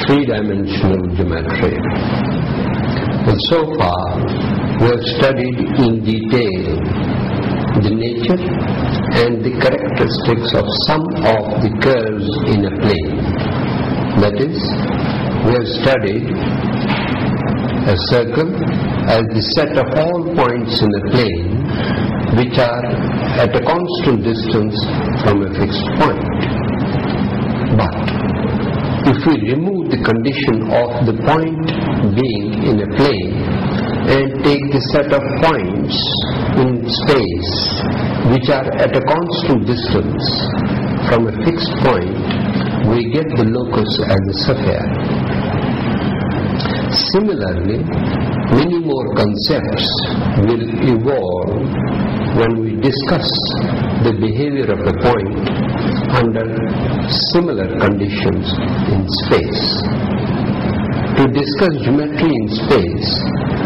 three-dimensional geometry. Well, so far we have studied in detail the nature and the characteristics of some of the curves in a plane. That is, we have studied a circle as the set of all points in a plane which are at a constant distance from a fixed point. But if we remove the condition of the point being in a plane and take the set of points in space which are at a constant distance from a fixed point, we get the locus as a sphere. Similarly, many more concepts will evolve when we discuss the behavior of a point under similar conditions in space. To discuss geometry in space,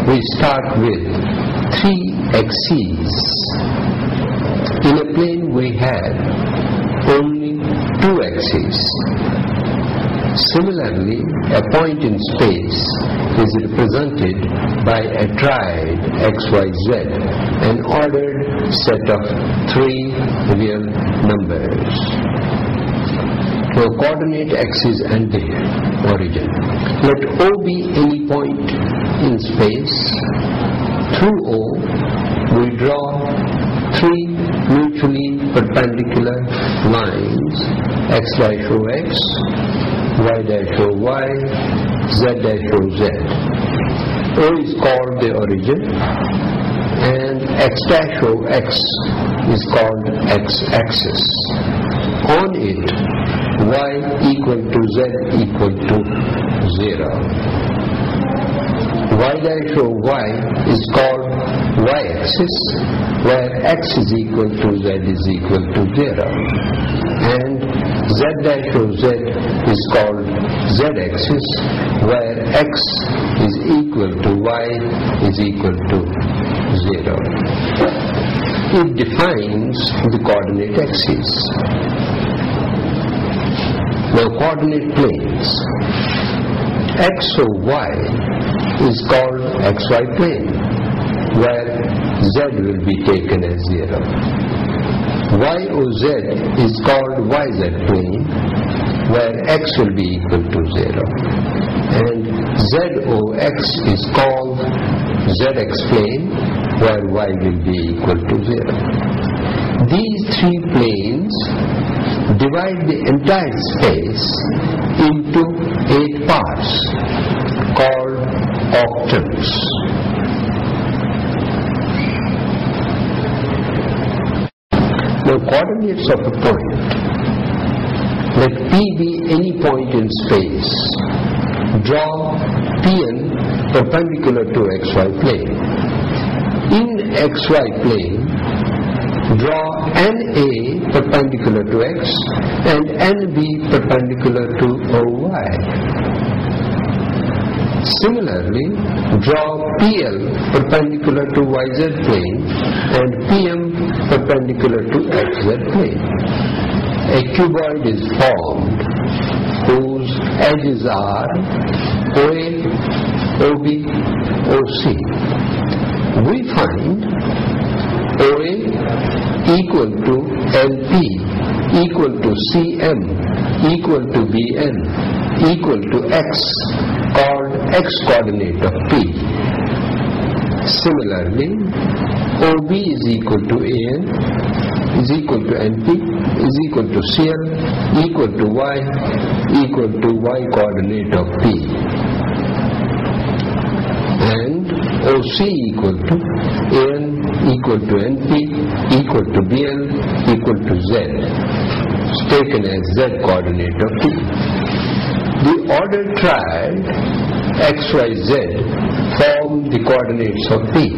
we start with three axes. In a plane we have only two axes. Similarly, a point in space is represented by a triad xyz, an ordered set of three real numbers. Now, coordinate axis and the origin. Let O be any point in space. Through O, we draw three mutually perpendicular lines, x dash O x, y dash O y, z dash O z. O is called the origin and x dash O x is called x-axis. On it, y equal to z equal to 0. Y dash O y is called y-axis, where x is equal to z is equal to 0. And z dash O z is called z-axis, where x is equal to y is equal to 0. It defines the coordinate axes. Now, coordinate planes. X O y is called xy plane, where z will be taken as 0. Y O z is called yz plane, where x will be equal to 0. And z O x is called zx plane, where y will be equal to 0. These three planes divide the entire space into 8 parts called octaves. Now, coordinates of a point. Let P be any point in space. Draw Pn perpendicular to xy plane. In xy plane, draw NA perpendicular to x and NB perpendicular to OY. Similarly, draw PL perpendicular to YZ plane and PM perpendicular to XZ plane. A cuboid is formed whose edges are OA, OB, OC. We find OA equal to LP equal to CM equal to BN equal to X, called X coordinate of P. Similarly, OB is equal to AN is equal to NP is equal to CL equal to Y equal to Y coordinate of P. And OC equal to AN equal to NP equal to BL equal to Z, taken as Z coordinate of P. The ordered triad XYZ form the coordinates of P.